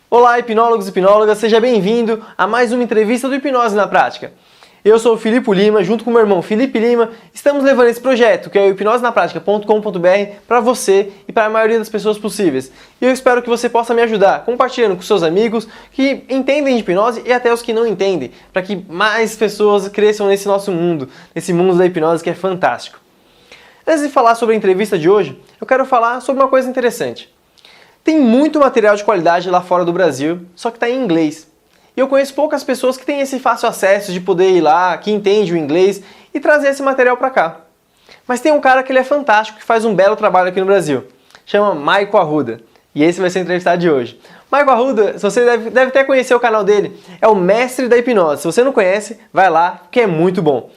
Olá, hipnólogos e hipnólogas, seja bem-vindo a mais uma entrevista do Hipnose na Prática. Eu sou o Filipe Lima, junto com o meu irmão Felipe Lima, estamos levando esse projeto, que é o hipnosenapratica.com.br, para você e para a maioria das pessoas possíveis. E eu espero que você possa me ajudar, compartilhando com seus amigos que entendem de hipnose e até os que não entendem, para que mais pessoas cresçam nesse nosso mundo, nesse mundo da hipnose que é fantástico. Antes de falar sobre a entrevista de hoje, eu quero falar sobre uma coisa interessante. Tem muito material de qualidade lá fora do Brasil, só que está em inglês. E eu conheço poucas pessoas que têm esse fácil acesso de poder ir lá, que entende o inglês e trazer esse material para cá. Mas tem um cara que ele é fantástico, que faz um belo trabalho aqui no Brasil. Chama Michael Arruda. E esse vai ser o entrevistado de hoje. Michael Arruda, você deve até conhecer o canal dele, é o mestre da hipnose. Se você não conhece, vai lá, que é muito bom.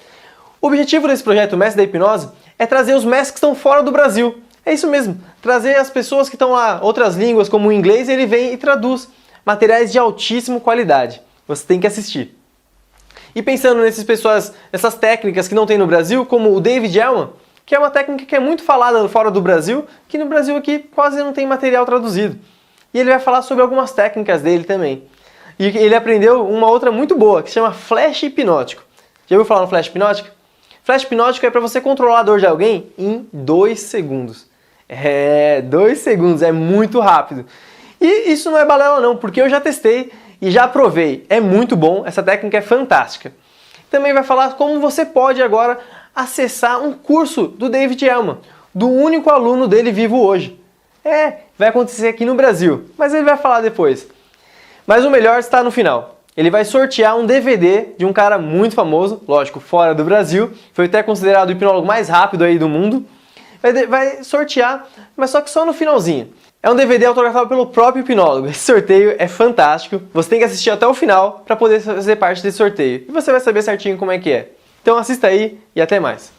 O objetivo desse projeto Mestre da Hipnose é trazer os mestres que estão fora do Brasil. É isso mesmo, trazer as pessoas que estão lá, outras línguas como o inglês, ele vem e traduz materiais de altíssima qualidade. Você tem que assistir. E pensando nessas técnicas que não tem no Brasil, como o David Elman, que é uma técnica que é muito falada fora do Brasil, que no Brasil aqui quase não tem material traduzido. E ele vai falar sobre algumas técnicas dele também. E ele aprendeu uma outra muito boa, que se chama Flash Hipnótico. Já ouviu falar no Flash Hipnótico? Flash Hipnótico é para você controlar a dor de alguém em 2 segundos. 2 segundos, é muito rápido. E isso não é balela não, porque eu já testei e já provei. É muito bom, essa técnica é fantástica. Também vai falar como você pode agora acessar um curso do David Elman, do único aluno dele vivo hoje. Vai acontecer aqui no Brasil, mas ele vai falar depois. Mas o melhor está no final. Ele vai sortear um DVD de um cara muito famoso, lógico, fora do Brasil. Foi até considerado o hipnólogo mais rápido aí do mundo. Vai sortear, mas só que só no finalzinho. É um DVD autografado pelo próprio hipnólogo. Esse sorteio é fantástico. Você tem que assistir até o final para poder fazer parte desse sorteio. E você vai saber certinho como é que é. Então assista aí e até mais.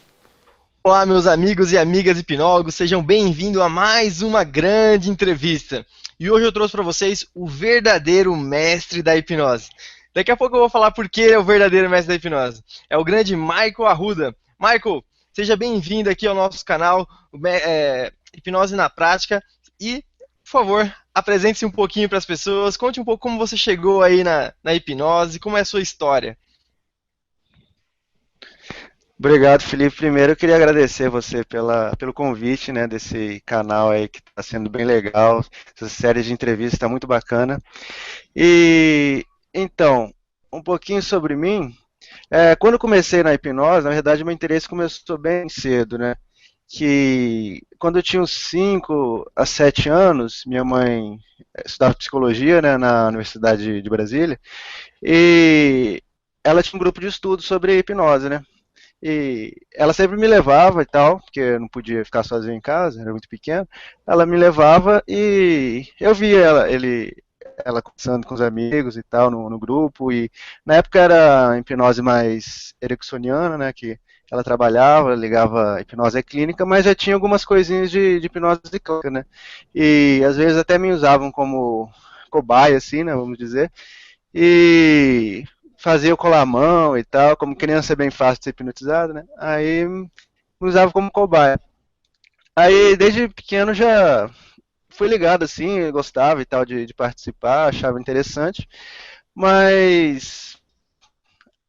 Olá, meus amigos e amigas hipnólogos. Sejam bem-vindos a mais uma grande entrevista. E hoje eu trouxe para vocês o verdadeiro mestre da hipnose. Daqui a pouco eu vou falar por que ele é o verdadeiro mestre da hipnose. É o grande Michael Arruda. Michael, seja bem-vindo aqui ao nosso canal Hipnose na Prática e, por favor, apresente-se um pouquinho para as pessoas, conte um pouco como você chegou aí na hipnose, como é a sua história. Obrigado, Felipe. Primeiro eu queria agradecer você pelo convite, né, desse canal aí que está sendo bem legal, essa série de entrevistas está muito bacana. E então, um pouquinho sobre mim. Quando eu comecei na hipnose, na verdade, meu interesse começou bem cedo, né? Que quando eu tinha uns 5 a 7 anos, minha mãe estudava psicologia, né, na Universidade de Brasília, e ela tinha um grupo de estudo sobre hipnose, né? E ela sempre me levava e tal, porque eu não podia ficar sozinho em casa, era muito pequeno. Ela me levava e eu via ela conversando com os amigos e tal no grupo, e na época era hipnose mais ericksoniana, né, que ela trabalhava, ligava hipnose à clínica, mas já tinha algumas coisinhas de hipnose clínica, né, e às vezes até me usavam como cobaia, assim, né, vamos dizer, e fazia eu colar a mão e tal, como criança é bem fácil de ser hipnotizado, né, aí me usava como cobaia. Aí desde pequeno já fui ligado assim, eu gostava e tal de participar, achava interessante, mas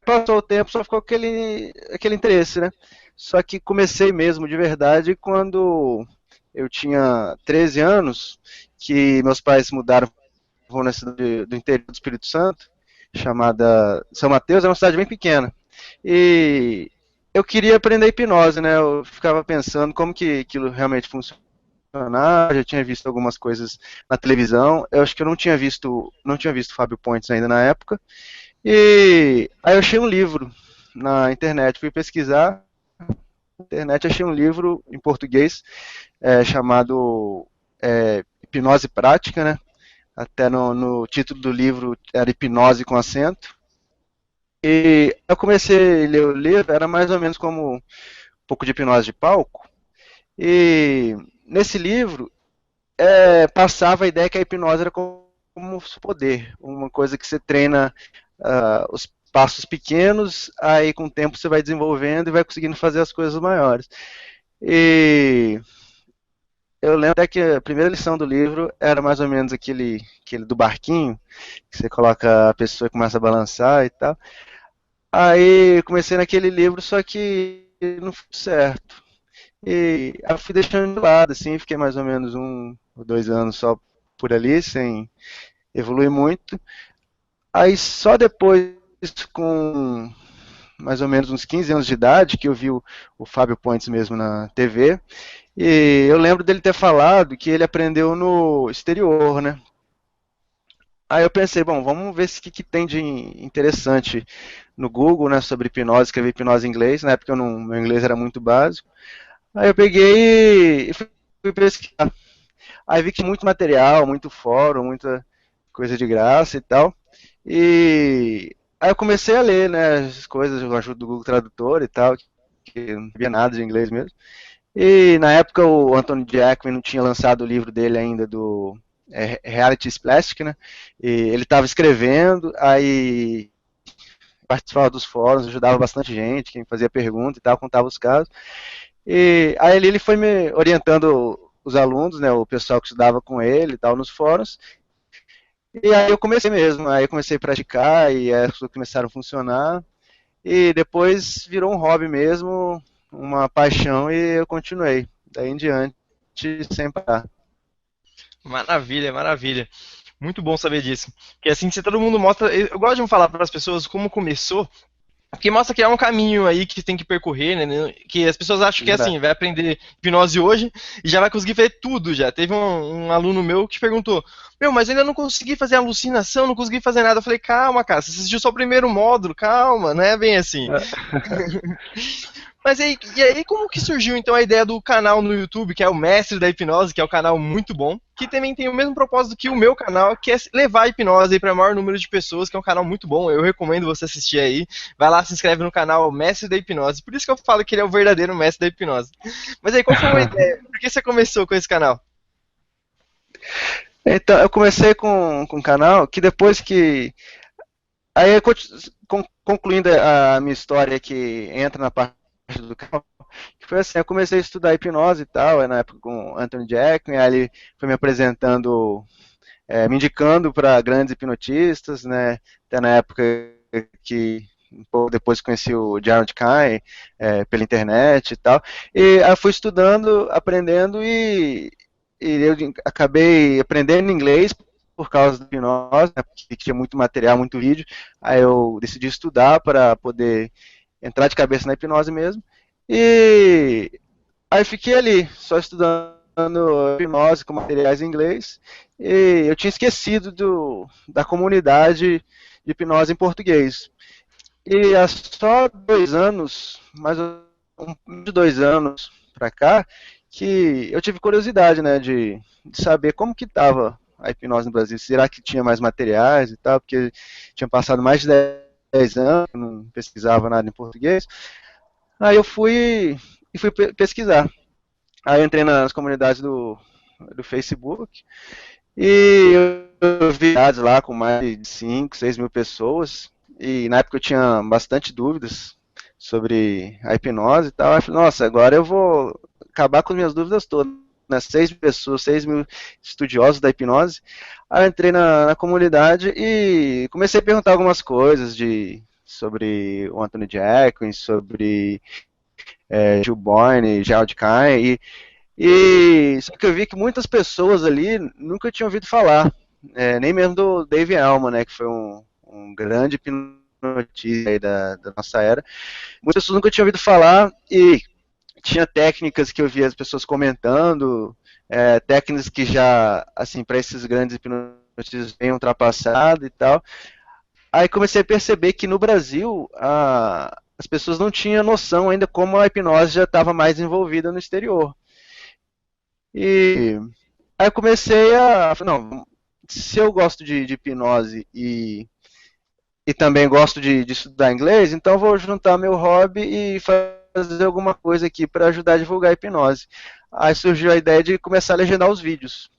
passou o tempo, só ficou aquele interesse, né? Só que comecei mesmo de verdade quando eu tinha 13 anos, que meus pais mudaram para uma cidade do interior do Espírito Santo, chamada São Mateus, é uma cidade bem pequena. E eu queria aprender hipnose, né? Eu ficava pensando como que aquilo realmente funciona. Já tinha visto algumas coisas na televisão. Eu acho que eu não tinha visto Fábio Pontes ainda na época. E aí eu achei um livro na internet, fui pesquisar na internet, achei um livro em português chamado Hipnose Prática, né? Até no título do livro era Hipnose com acento. E eu comecei a ler o livro, era mais ou menos como um pouco de hipnose de palco. E nesse livro passava a ideia que a hipnose era como poder, uma coisa que você treina passos pequenos, aí com o tempo você vai desenvolvendo e vai conseguindo fazer as coisas maiores. E eu lembro até que a primeira lição do livro era mais ou menos aquele do barquinho, que você coloca a pessoa e começa a balançar e tal. Aí eu comecei naquele livro, só que não foi certo. E eu fui deixando de lado, assim, fiquei mais ou menos 1 ou 2 anos só por ali, sem evoluir muito. Aí só depois, com mais ou menos uns 15 anos de idade, que eu vi o Fábio Pontes mesmo na TV, e eu lembro dele ter falado que ele aprendeu no exterior, né? Aí eu pensei, bom, vamos ver o que tem de interessante no Google, né, sobre hipnose, escrevi hipnose em inglês, na época meu inglês era muito básico. Aí eu peguei e fui pesquisar. Aí vi que tinha muito material, muito fórum, muita coisa de graça e tal. E aí eu comecei a ler, né, as coisas com a ajuda do Google Tradutor e tal, que não sabia nada de inglês mesmo. E na época o Anthony Jackman não tinha lançado o livro dele ainda do Reality is Plastic, né? E ele estava escrevendo, aí participava dos fóruns, ajudava bastante gente, quem fazia pergunta e tal, contava os casos. E aí ele foi me orientando os alunos, né, o pessoal que estudava com ele e tal nos fóruns. E aí eu comecei mesmo, aí eu comecei a praticar e as coisas começaram a funcionar. E depois virou um hobby mesmo, uma paixão e eu continuei. Daí em diante, sem parar. Maravilha, maravilha. Muito bom saber disso. Porque assim, se todo mundo mostra. Eu gosto de falar para as pessoas como começou, porque mostra que é um caminho aí que tem que percorrer, né? Que as pessoas acham que é Verdade. assim, vai aprender hipnose hoje e já vai conseguir fazer tudo já. Teve um aluno meu que perguntou: Meu, mas eu ainda não consegui fazer alucinação, não consegui fazer nada. Eu falei: Calma, cara, você assistiu só o primeiro módulo, calma, não é bem assim. Mas aí, e aí, como que surgiu então a ideia do canal no YouTube, que é o Mestre da Hipnose, que é um canal muito bom, que também tem o mesmo propósito que o meu canal, que é levar a hipnose para o maior número de pessoas, que é um canal muito bom, eu recomendo você assistir aí. Vai lá, se inscreve no canal Mestre da Hipnose. Por isso que eu falo que ele é o verdadeiro mestre da hipnose. Mas aí, qual foi a ideia? Por que você começou com esse canal? Então, eu comecei com um canal que depois que. Aí, concluindo a minha história que entra na parte do canal, que foi assim, eu comecei a estudar hipnose e tal, na época com Anthony Jackman, aí ele foi me apresentando, me indicando para grandes hipnotistas, né, até na época que um pouco depois conheci o Gerald Kine, pela internet e tal, e aí eu fui estudando, aprendendo e eu acabei aprendendo inglês por causa do hipnose, né, porque tinha muito material, muito vídeo, aí eu decidi estudar para poder entrar de cabeça na hipnose mesmo, e aí fiquei ali, só estudando hipnose com materiais em inglês, e eu tinha esquecido da comunidade de hipnose em português. E há só 2 anos, mais ou de 2 anos para cá, que eu tive curiosidade, né, de saber como que estava a hipnose no Brasil. Será que tinha mais materiais e tal? Porque tinha passado mais de 10 anos, não pesquisava nada em português. Aí eu fui pesquisar. Aí eu entrei nas comunidades do Facebook e eu vi dados lá com mais de 5, 6 mil pessoas. E na época eu tinha bastante dúvidas sobre a hipnose e tal. Aí eu falei, nossa, agora eu vou acabar com as minhas dúvidas todas. Né? 6 mil pessoas, 6 mil estudiosos da hipnose. Aí eu entrei na comunidade e comecei a perguntar algumas coisas sobre o Anthony Jackson, sobre Gil Boyne, Gerald Kine, só que eu vi que muitas pessoas ali nunca tinham ouvido falar, nem mesmo do Dave Elman, né, que foi um grande hipnotista aí da nossa era. Muitas pessoas nunca tinham ouvido falar e tinha técnicas que eu via as pessoas comentando, técnicas que já, assim, para esses grandes hipnotistas bem ultrapassado e tal. Aí comecei a perceber que no Brasil as pessoas não tinham noção ainda como a hipnose já estava mais envolvida no exterior. E aí eu comecei não, se eu gosto de hipnose e também gosto de estudar inglês, então eu vou juntar meu hobby e fazer alguma coisa aqui para ajudar a divulgar a hipnose. Aí surgiu a ideia de começar a legendar os vídeos.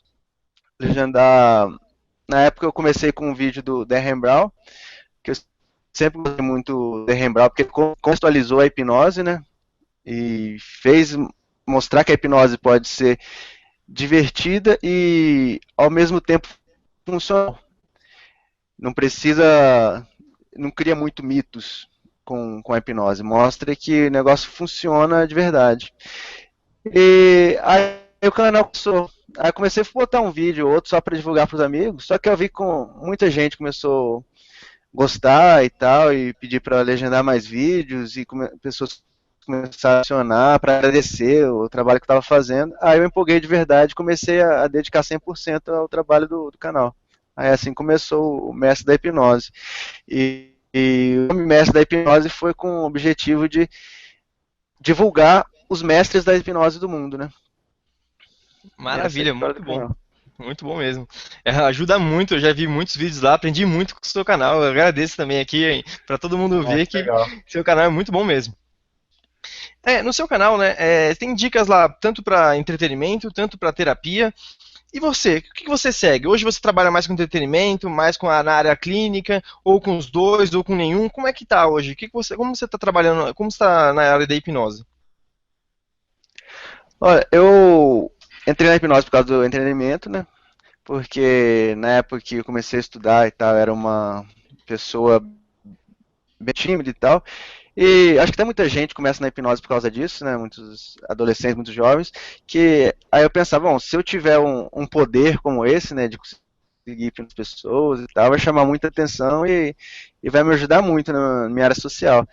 Legendar. Na época eu comecei com um vídeo do Dan Brown, que eu sempre gostei muito de Rembrandt, porque ele contextualizou a hipnose, né? E fez mostrar que a hipnose pode ser divertida e, ao mesmo tempo, funcional. Não precisa, não cria muito mitos com a hipnose. Mostra que o negócio funciona de verdade. E aí o canal começou. Aí eu comecei a botar um vídeo ou outro só para divulgar para os amigos. Só que eu vi que muita gente começou a gostar e tal, e pedir para legendar mais vídeos, e pessoas começaram a acionar para agradecer o trabalho que eu estava fazendo. Aí eu empolguei de verdade e comecei a dedicar 100% ao trabalho do canal. Aí assim começou o Mestre da Hipnose. E o Mestre da Hipnose foi com o objetivo de divulgar os mestres da hipnose do mundo, né? Maravilha, muito bom. Muito bom mesmo. Ajuda muito, eu já vi muitos vídeos lá, aprendi muito com o seu canal. Eu agradeço também aqui para todo mundo ver que seu canal é muito bom mesmo. No seu canal, né, tem dicas lá tanto para entretenimento, tanto para terapia. E você, o que você segue? Hoje você trabalha mais com entretenimento, mais na área clínica, ou com os dois, ou com nenhum? Como é que tá hoje? Como você está trabalhando, como você está na área da hipnose? Olha, eu entrei na hipnose por causa do entretenimento, né? Porque na época que eu comecei a estudar e tal, era uma pessoa bem tímida e tal. E acho que tem muita gente que começa na hipnose por causa disso, né? Muitos adolescentes, muitos jovens, que aí eu pensava, bom, se eu tiver um poder como esse, né, de conseguir hipnotizar as pessoas e tal, vai chamar muita atenção e vai me ajudar muito na minha área social.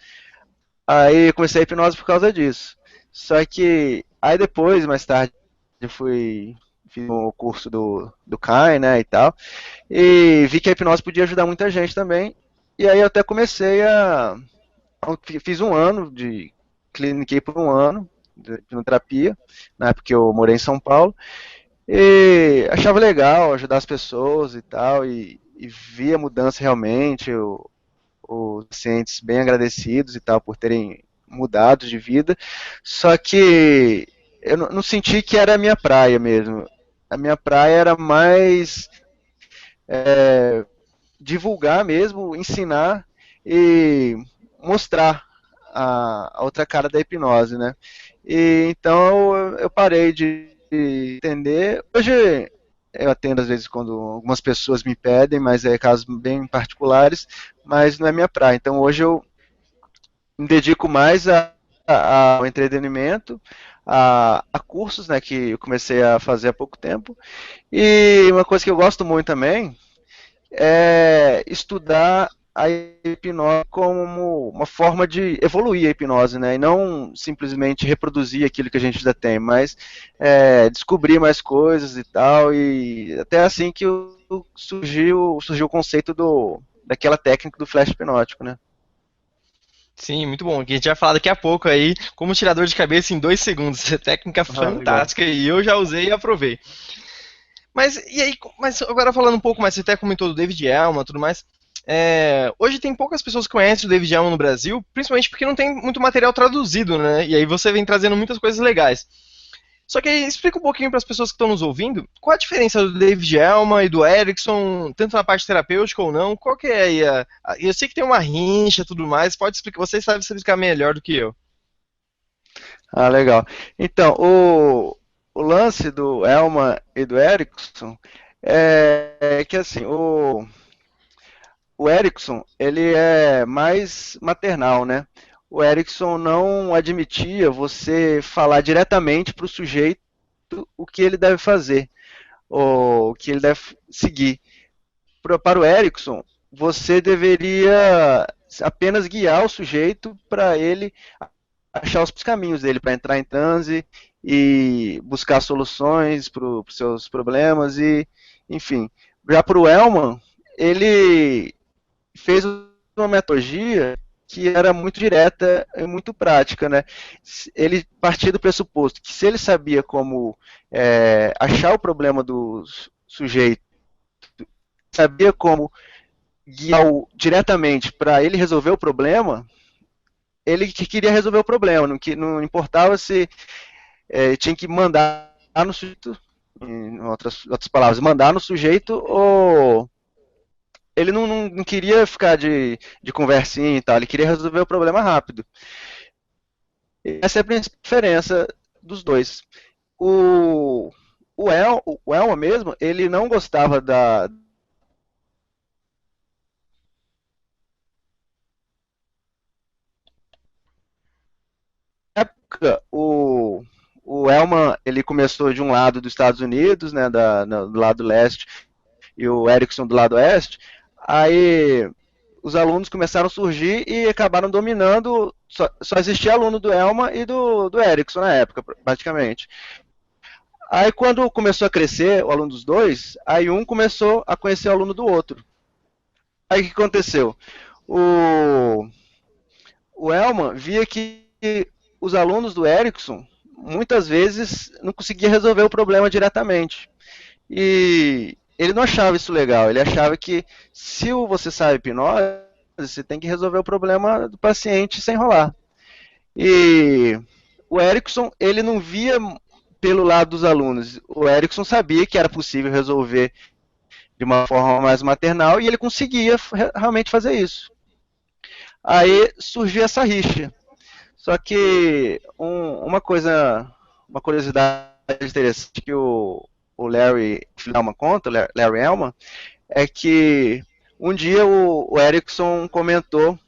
Aí eu comecei a hipnose por causa disso. Só que aí depois, mais tarde, eu fiz o curso do CAI, né, e tal, e vi que a hipnose podia ajudar muita gente também. E aí eu até comecei fiz um ano cliniquei por um ano de hipnoterapia, na época que eu morei em São Paulo, e achava legal ajudar as pessoas e tal, e via mudança realmente, os pacientes bem agradecidos e tal por terem mudado de vida, só que eu não senti que era a minha praia mesmo. A minha praia era mais divulgar mesmo, ensinar e mostrar a outra cara da hipnose, né? E então eu parei de entender. Hoje eu atendo às vezes quando algumas pessoas me pedem, mas é casos bem particulares, mas não é minha praia. Então hoje eu me dedico mais ao entretenimento, a cursos, né, que eu comecei a fazer há pouco tempo. E uma coisa que eu gosto muito também é estudar a hipnose como uma forma de evoluir a hipnose, né? E não simplesmente reproduzir aquilo que a gente já tem, mas descobrir mais coisas e tal. E até assim que surgiu o conceito daquela técnica do flash hipnótico, né? Sim, muito bom. A gente vai falar daqui a pouco aí como tirar dor de cabeça em 2 segundos. Essa técnica fantástica e eu já usei e aprovei. Mas e aí, mas agora falando um pouco mais, você até comentou do David Elman e tudo mais. Hoje tem poucas pessoas que conhecem o David Elman no Brasil, principalmente porque não tem muito material traduzido, né? E aí você vem trazendo muitas coisas legais. Só que aí, explica um pouquinho para as pessoas que estão nos ouvindo, qual a diferença do David Elman e do Erickson, tanto na parte terapêutica ou não, qual que é aí eu sei que tem uma rincha e tudo mais, pode explicar, você sabe explicar melhor do que eu. Ah, legal. Então, o lance do Elman e do Erickson é que assim, o Erickson, ele é mais maternal, né? O Erickson não admitia você falar diretamente para o sujeito o que ele deve fazer, ou o que ele deve seguir. Para o Erickson, você deveria apenas guiar o sujeito para ele achar os caminhos dele, para entrar em transe e buscar soluções para os seus problemas, e enfim. Já para o Elman, ele fez uma metodologia que era muito direta e muito prática, né? Ele partia do pressuposto que se ele sabia como achar o problema do sujeito, sabia como guiá-lo diretamente para ele resolver o problema, ele que queria resolver o problema, não importava se tinha que mandar no sujeito, em outras palavras, mandar no sujeito ou ele não queria ficar de conversinha e tal, ele queria resolver o problema rápido. Essa é a principal diferença dos dois. O, o Elma mesmo, ele não gostava da época. O Elman, ele começou de um lado dos Estados Unidos, né, do lado leste, e o Ericsson do lado oeste. Aí os alunos começaram a surgir e acabaram dominando. Só existia aluno do Elma e do Ericsson na época, praticamente. Aí quando começou a crescer o aluno dos dois, aí um começou a conhecer o aluno do outro. Aí o que aconteceu? O, o Elman via que os alunos do Ericsson muitas vezes não conseguiam resolver o problema diretamente. E ele não achava isso legal, ele achava que se você sabe hipnose, você tem que resolver o problema do paciente sem enrolar. E o Erickson, ele não via pelo lado dos alunos. O Erickson sabia que era possível resolver de uma forma mais maternal e ele conseguia realmente fazer isso. Aí surgiu essa rixa. Só que uma curiosidade interessante que o Larry Elman conta, Larry Elman, é que um dia o Erickson comentou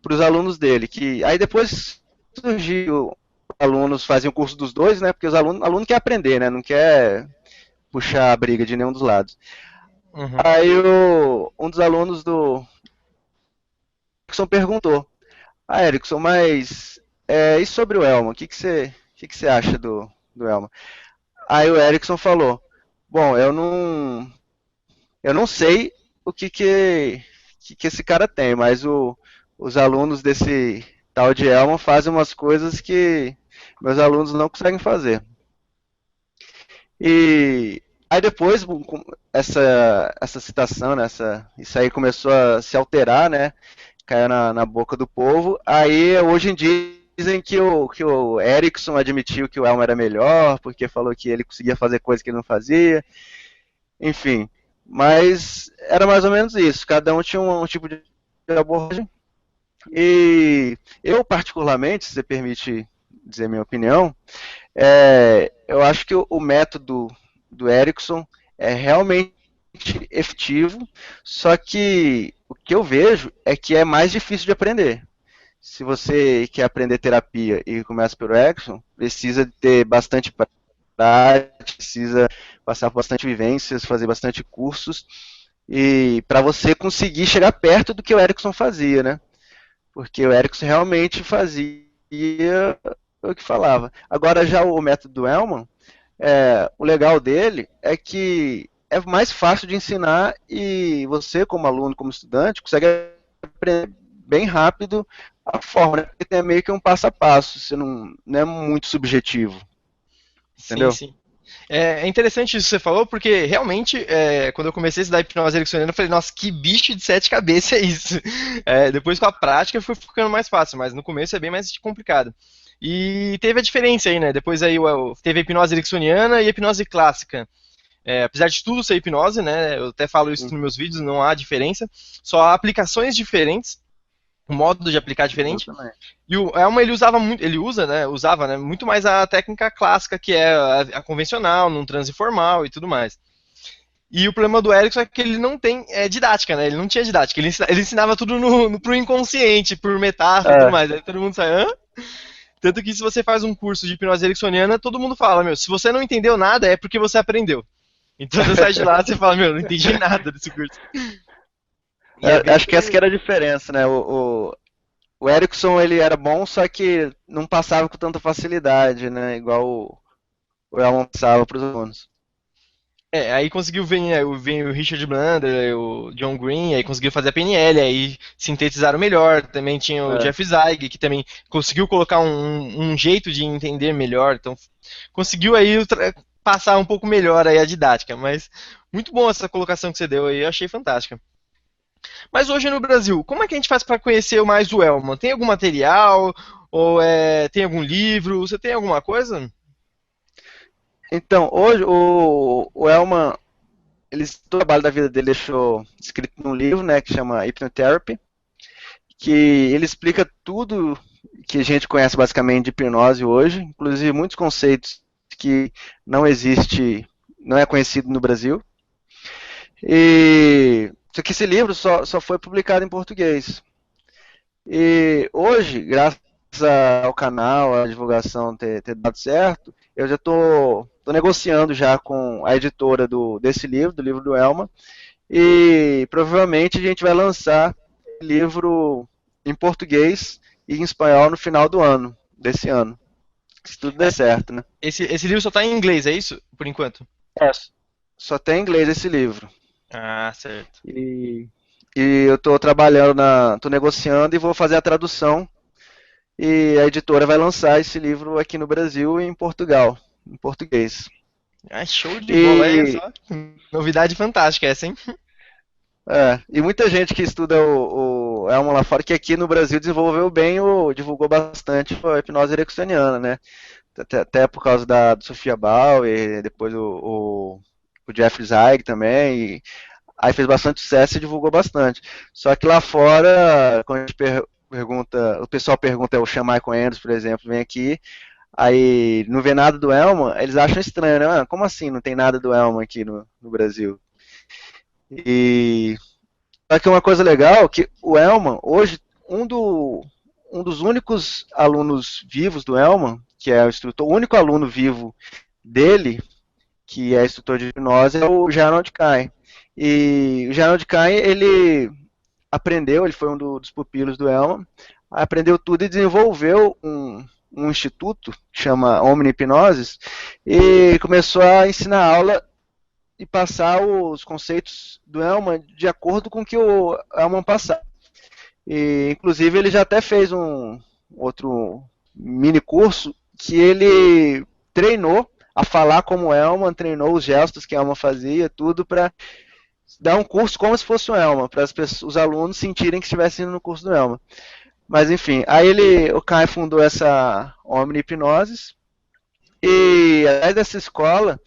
para os alunos dele que aí depois surgiu alunos faziam o curso dos dois, né? Porque os aluno quer aprender, né? Não quer puxar a briga de nenhum dos lados. Uhum. Aí um dos alunos do Erickson perguntou: Ah, Erickson, mas e sobre o Elman? O que você acha do Elman? Aí o Erickson falou: Bom, eu não sei o que esse cara tem, mas os alunos desse tal de Elman fazem umas coisas que meus alunos não conseguem fazer. E aí depois essa citação, né, isso aí começou a se alterar, né? Caiu na boca do povo. Aí hoje em dia dizem que o Erickson admitiu que o Elmo era melhor, porque falou que ele conseguia fazer coisas que ele não fazia. Enfim, mas era mais ou menos isso. Cada um tinha um tipo de abordagem. E eu, particularmente, se você permite dizer minha opinião, eu acho que o método do Erickson é realmente efetivo, só que o que eu vejo é que é mais difícil de aprender. Se você quer aprender terapia e começa pelo Erickson, precisa ter bastante prática, precisa passar por bastante vivências, fazer bastante cursos, e para você conseguir chegar perto do que o Erickson fazia, né? Porque o Erickson realmente fazia o que falava. Agora já o método do Elman, o legal dele é que é mais fácil de ensinar e você, como aluno, como estudante, consegue aprender bem rápido a forma, né? Porque tem meio que um passo a passo, você não é muito subjetivo, Sim, entendeu? sim. É interessante isso que você falou, porque realmente, quando eu comecei a estudar hipnose ericksoniana, eu falei, nossa, que bicho de sete cabeças é isso? Depois com a prática foi ficando mais fácil, mas no começo é bem mais complicado. E teve a diferença aí, né? Depois aí teve a hipnose ericksoniana e a hipnose clássica. Apesar de tudo ser hipnose, né? Eu até falo isso nos meus vídeos, não há diferença, só há aplicações diferentes, o modo de aplicar diferente. Exatamente. E o Elman ele usava muito, ele usava, né, muito mais a técnica clássica, que é a convencional, num transe formal e tudo mais. E o problema do Erickson é que ele não tem didática, né? Ele não tinha didática. Ele ensinava tudo pro inconsciente, por metáfora e tudo É, mais. Aí todo mundo sai, hã? Tanto que se você faz um curso de hipnose ericksoniana, todo mundo fala, meu, se você não entendeu nada, é porque você aprendeu. Então você sai de lá e você fala, meu, não entendi nada desse curso. E é bem acho por que essa que aí. era a diferença, né? O Erickson ele era bom, só que não passava com tanta facilidade, né? Igual o Elman passava para os alunos. Aí conseguiu vem o Richard Blander, o John Green, aí conseguiu fazer a PNL, aí sintetizaram melhor. Também tinha o É. Jeff Zeig, que também conseguiu colocar um jeito de entender melhor. Então conseguiu aí passar um pouco melhor aí a didática. Mas muito bom essa colocação que você deu aí, eu achei fantástica. Mas hoje no Brasil, como é que a gente faz para conhecer mais o Elman? Tem algum material? Ou tem algum livro? Você tem alguma coisa? Então, hoje o Elman todo o trabalho da vida dele deixou escrito num livro, né, que chama Hypnotherapy, que ele explica tudo que a gente conhece basicamente de hipnose hoje, inclusive muitos conceitos que não é conhecido no Brasil. Só que esse livro só foi publicado em português. E hoje, graças ao canal, à divulgação ter dado certo, eu já tô negociando já com a editora desse livro, do livro do Elman, e provavelmente a gente vai lançar o livro em português e em espanhol no final desse ano. Se tudo der certo, né? Esse livro só tá em inglês, é isso? Por enquanto? É, só tem em inglês esse livro. Ah, certo. E eu tô tô negociando e vou fazer a tradução. E a editora vai lançar esse livro aqui no Brasil e em Portugal, em português. Ah, show de bola, olha E, só. Novidade fantástica essa, hein? e muita gente que estuda o Elmo lá fora, que aqui no Brasil desenvolveu bem, divulgou bastante a hipnose ericksoniana, né? Até por causa do Sofia Bauer, depois o Jeffrey Zeig também, aí fez bastante sucesso e divulgou bastante. Só que lá fora, quando a gente o pessoal pergunta, o Sean Michael Andrews, por exemplo, vem aqui, aí não vê nada do Elman, eles acham estranho, né? Ah, como assim não tem nada do Elman aqui no Brasil? E só que uma coisa legal é que o Elman, hoje, um dos únicos alunos vivos do Elman, que é o único aluno vivo dele, que é instrutor de hipnose, é o Gerald Kai. E o Gerald Kai, ele foi um dos pupilos do Elman, aprendeu tudo e desenvolveu um instituto que chama Omni Hipnoses e começou a ensinar aula e passar os conceitos do Elman de acordo com o que o Elman passava. E, inclusive, ele já até fez um outro mini curso que ele treinou a falar como o Elman, treinou os gestos que o Elman fazia, tudo para dar um curso como se fosse o Elman, para os alunos sentirem que estivessem indo no curso do Elman. Mas enfim, aí o Kai fundou essa Omni Hipnoses e é dessa escola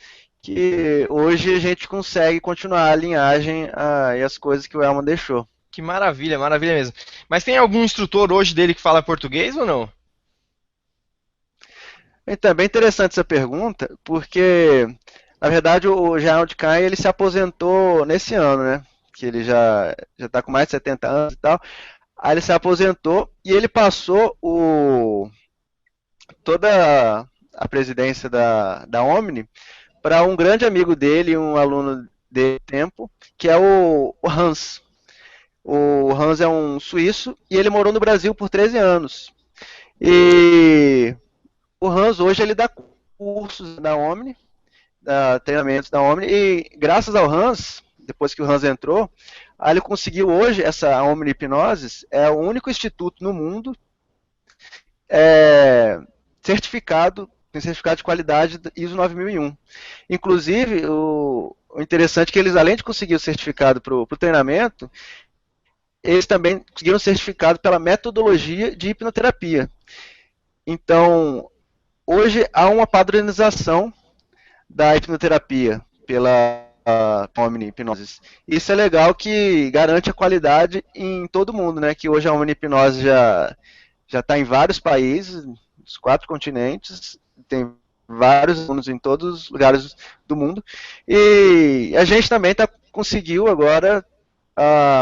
que hoje a gente consegue continuar a linhagem e as coisas que o Elman deixou. Que maravilha, maravilha mesmo. Mas tem algum instrutor hoje dele que fala português ou não? Então, é bem interessante essa pergunta, porque na verdade o Gerald Kai ele se aposentou nesse ano, né? Que ele já está com mais de 70 anos e tal. Aí ele se aposentou e ele passou toda a presidência da Omni para um grande amigo dele, um aluno de tempo, que é o Hans. O Hans é um suíço e ele morou no Brasil por 13 anos. E o Hans hoje ele dá cursos da Omni, treinamentos da Omni, e graças ao Hans, depois que o Hans entrou, aí ele conseguiu hoje, essa Omni Hipnoses, é o único instituto no mundo certificado, tem certificado de qualidade ISO 9001. Inclusive, o interessante é que eles, além de conseguir o certificado para o treinamento, eles também conseguiram certificado pela metodologia de hipnoterapia. Então, hoje há uma padronização da hipnoterapia pela Omni Hipnose. Isso é legal, que garante a qualidade em todo mundo, né? Que hoje a Omni Hipnose já está em vários países, nos 4 continentes, tem vários alunos em todos os lugares do mundo. E a gente também conseguiu agora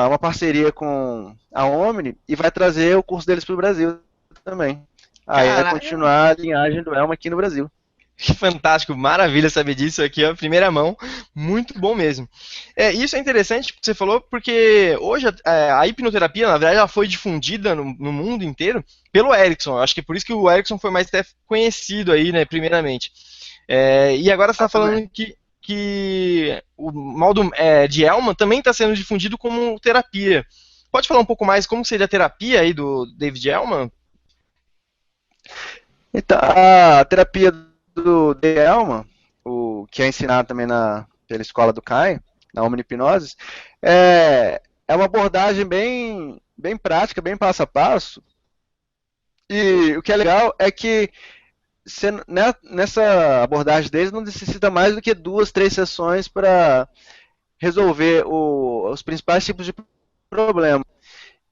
uma parceria com a Omni e vai trazer o curso deles para o Brasil também. Aí vai continuar a linhagem do Elman aqui no Brasil. Que fantástico, maravilha saber disso aqui, ó, primeira mão, muito bom mesmo. Isso é interessante que você falou, porque hoje a hipnoterapia, na verdade, ela foi difundida no mundo inteiro pelo Erickson. Acho que é por isso que o Erickson foi mais até conhecido aí, né, primeiramente. E agora você está falando que o modo de Elman também está sendo difundido como terapia. Pode falar um pouco mais como seria a terapia aí do David Elman? Então, a terapia do Elman, que é ensinado também pela escola do Kai, na Omni Hipnose, é uma abordagem bem prática, bem passo a passo. E o que é legal é que nessa abordagem deles não necessita mais do que 2, 3 sessões para resolver os principais tipos de problema.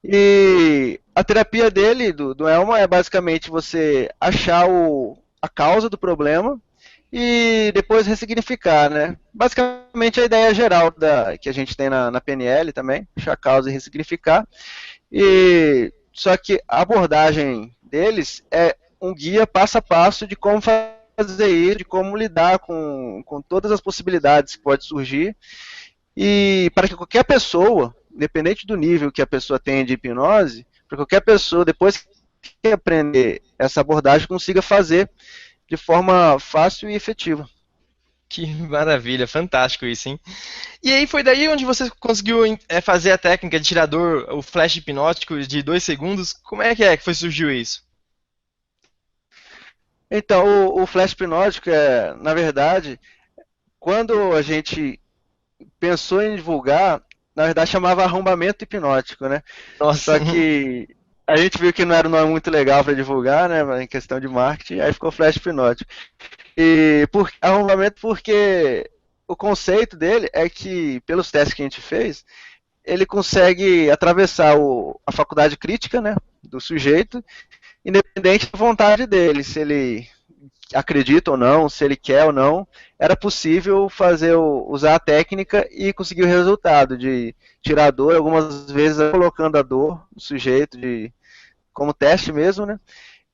E a terapia dele, do Elma, é basicamente você achar a causa do problema e depois ressignificar, né? Basicamente a ideia geral que a gente tem na PNL também, achar a causa e ressignificar. Só que a abordagem deles é um guia passo a passo de como fazer isso, de como lidar com todas as possibilidades que pode surgir, e para que qualquer pessoa, independente do nível que a pessoa tenha de hipnose, para qualquer pessoa, depois que aprender essa abordagem, consiga fazer de forma fácil e efetiva. Que maravilha, fantástico isso, hein? E aí foi daí onde você conseguiu fazer a técnica de tirador, o flash hipnótico de 2 segundos. Como é que foi surgiu isso? Então, o flash hipnótico na verdade, quando a gente pensou em divulgar, na verdade chamava arrombamento hipnótico, né? Nossa. Só que a gente viu que não era um nome muito legal para divulgar, né? Em questão de marketing, aí ficou flash hipnótico. E arrombamento porque o conceito dele é que, pelos testes que a gente fez, ele consegue atravessar a faculdade crítica, né, do sujeito, independente da vontade dele, se ele acredita ou não, se ele quer ou não, era possível usar a técnica e conseguir o resultado de tirar a dor, algumas vezes colocando a dor do sujeito como teste mesmo, né?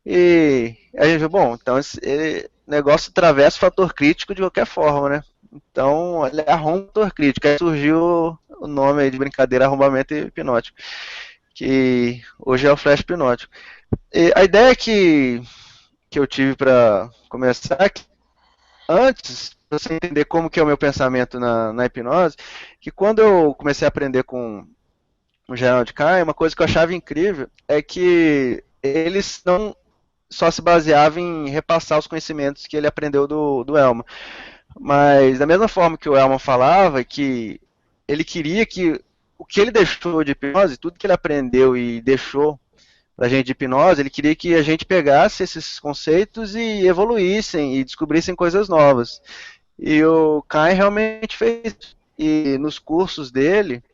E a gente viu, bom, então o negócio atravessa o fator crítico de qualquer forma, né? Então ele arromba o fator crítico. Aí surgiu o nome aí de brincadeira, arrombamento hipnótico, que hoje é o flash hipnótico. E a ideia que eu tive para começar é que antes, para você entender como que é o meu pensamento na hipnose, que quando eu comecei a aprender com o Gerald Kahn, uma coisa que eu achava incrível é que eles não só se baseavam em repassar os conhecimentos que ele aprendeu do Elman. Mas da mesma forma que o Elman falava que ele queria que o que ele deixou de hipnose, tudo que ele aprendeu e deixou pra gente de hipnose, ele queria que a gente pegasse esses conceitos e evoluíssem e descobrissem coisas novas. E o Kahn realmente fez. E nos cursos dele,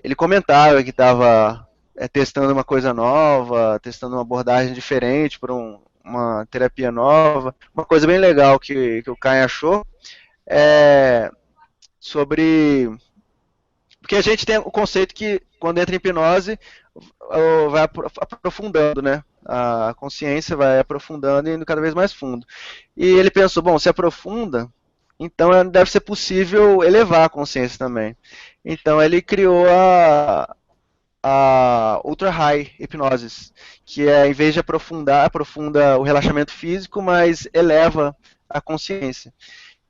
ele comentava que estava testando uma coisa nova, testando uma abordagem diferente para uma terapia nova. Uma coisa bem legal que o Kahn achou é sobre... Porque a gente tem o conceito que quando entra em hipnose, vai aprofundando, né? A consciência vai aprofundando e indo cada vez mais fundo. E ele pensou, bom, se aprofunda, então deve ser possível elevar a consciência também. Então ele criou a Ultra High Hipnosis, que em vez de aprofunda o relaxamento físico, mas eleva a consciência.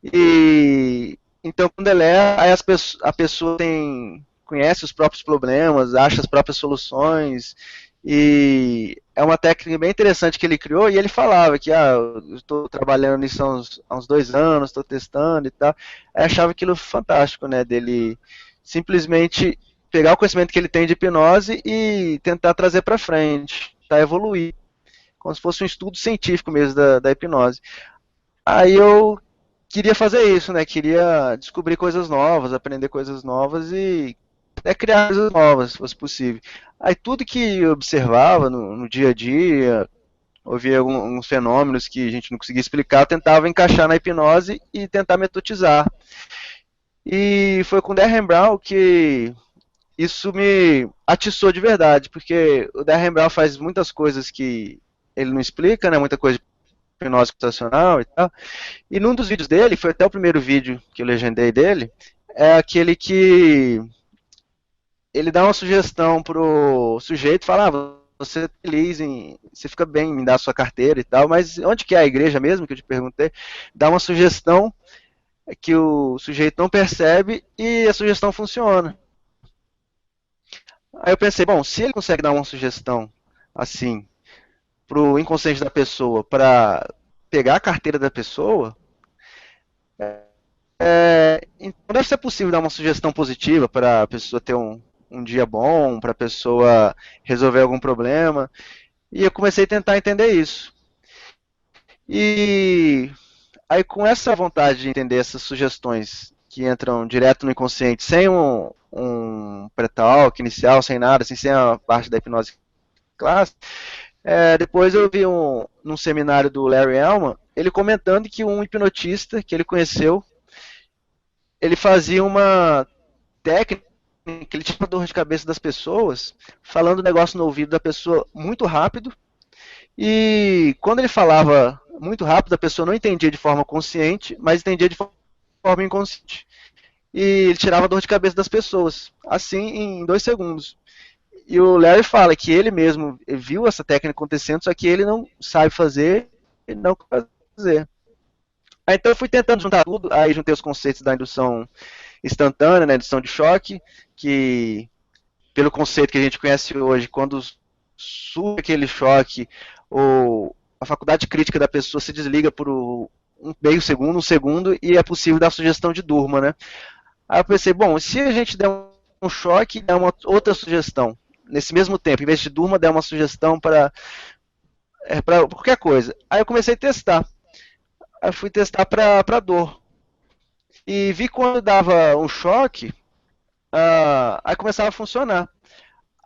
E então quando eleva, aí a pessoa conhece os próprios problemas, acha as próprias soluções, e é uma técnica bem interessante que ele criou, e ele falava que eu estou trabalhando nisso há uns 2 anos, estou testando e tal. Aí achava aquilo fantástico, né, dele simplesmente pegar o conhecimento que ele tem de hipnose e tentar trazer para frente, tá, evoluir, como se fosse um estudo científico mesmo da hipnose. Aí eu queria fazer isso, né, queria descobrir coisas novas, aprender coisas novas e criar coisas novas, se fosse possível. Aí tudo que eu observava no dia a dia, ouvia alguns fenômenos que a gente não conseguia explicar, eu tentava encaixar na hipnose e tentar metodizar. E foi com o Derren Brown que isso me atiçou de verdade, porque o Derren Brown faz muitas coisas que ele não explica, né, muita coisa de hipnose computacional e tal. E num dos vídeos dele, foi até o primeiro vídeo que eu legendei dele, é aquele que ele dá uma sugestão pro sujeito, fala, você é feliz, você fica bem em dar a sua carteira e tal, mas onde que é a igreja mesmo, que eu te perguntei? Dá uma sugestão que o sujeito não percebe e a sugestão funciona. Aí eu pensei, bom, se ele consegue dar uma sugestão assim pro inconsciente da pessoa para pegar a carteira da pessoa, então deve ser possível dar uma sugestão positiva para a pessoa ter um dia bom, para a pessoa resolver algum problema. E eu comecei a tentar entender isso. E aí com essa vontade de entender essas sugestões que entram direto no inconsciente, sem um pré-talk inicial, sem nada, assim, sem a parte da hipnose clássica. Depois eu vi num seminário do Larry Elman, ele comentando que um hipnotista que ele conheceu, ele fazia uma técnica, ele tinha dor de cabeça das pessoas, falando o negócio no ouvido da pessoa muito rápido, e quando ele falava muito rápido, a pessoa não entendia de forma consciente, mas entendia de forma inconsciente. E ele tirava a dor de cabeça das pessoas, assim, em 2 segundos. E o Larry fala que ele mesmo viu essa técnica acontecendo, só que ele não sabe fazer e não quer fazer. Aí, então eu fui tentando juntar tudo, aí juntei os conceitos da indução instantânea, né, indução de choque, que pelo conceito que a gente conhece hoje, quando surge aquele choque, a faculdade crítica da pessoa se desliga por um meio segundo, um segundo, e é possível dar sugestão de durma, né? Aí eu pensei, bom, se a gente der um choque e der uma outra sugestão, nesse mesmo tempo, em vez de durma, der uma sugestão para qualquer coisa. Aí eu comecei a testar. Aí eu fui testar para dor. E vi quando dava um choque, aí começava a funcionar.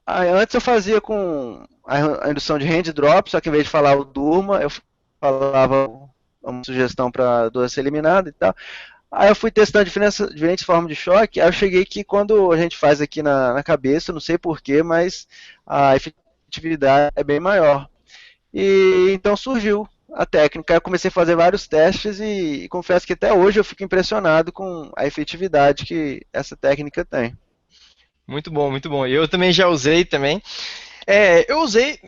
Aí, antes eu fazia com a indução de hand drop, só que em vez de falar o durma, eu falava uma sugestão para a dor ser eliminada e tal. Aí eu fui testando diferentes formas de choque, aí eu cheguei que quando a gente faz aqui na cabeça, não sei porquê, mas a efetividade é bem maior. E então surgiu a técnica, eu comecei a fazer vários testes e confesso que até hoje eu fico impressionado com a efetividade que essa técnica tem. Muito bom, muito bom. Eu também já usei também. Eu usei,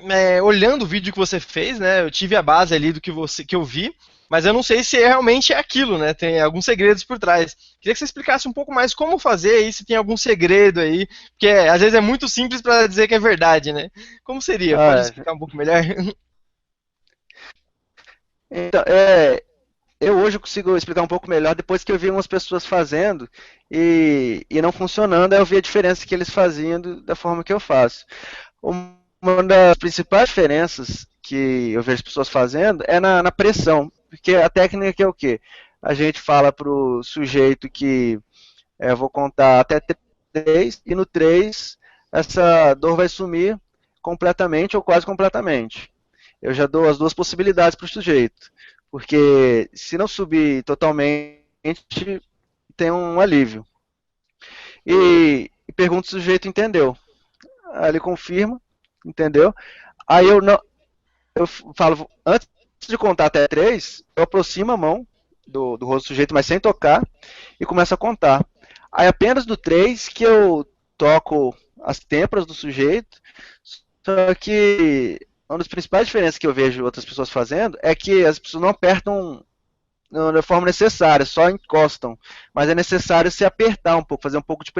olhando o vídeo que você fez, né? Eu tive a base ali do que eu vi, mas eu não sei se realmente é aquilo, né? Tem alguns segredos por trás. Queria que você explicasse um pouco mais como fazer e se tem algum segredo aí, porque às vezes é muito simples para dizer que é verdade, né? Como seria? Pode explicar um pouco melhor? Então, eu hoje consigo explicar um pouco melhor depois que eu vi umas pessoas fazendo e não funcionando, aí eu vi a diferença que eles faziam da forma que eu faço. Uma das principais diferenças que eu vejo as pessoas fazendo é na pressão, porque a técnica é o quê? A gente fala para o sujeito que eu vou contar até 3 e no 3 essa dor vai sumir completamente ou quase completamente. Eu já dou as duas possibilidades para o sujeito, porque se não subir totalmente, tem um alívio. E pergunto se o sujeito entendeu. Aí ele confirma, entendeu? Aí eu falo, antes de contar até 3, eu aproximo a mão do rosto do sujeito, mas sem tocar, e começo a contar. Aí apenas do 3 que eu toco as têmporas do sujeito, só que uma das principais diferenças que eu vejo outras pessoas fazendo é que as pessoas não apertam da forma necessária, só encostam. Mas é necessário se apertar um pouco, fazer um pouco de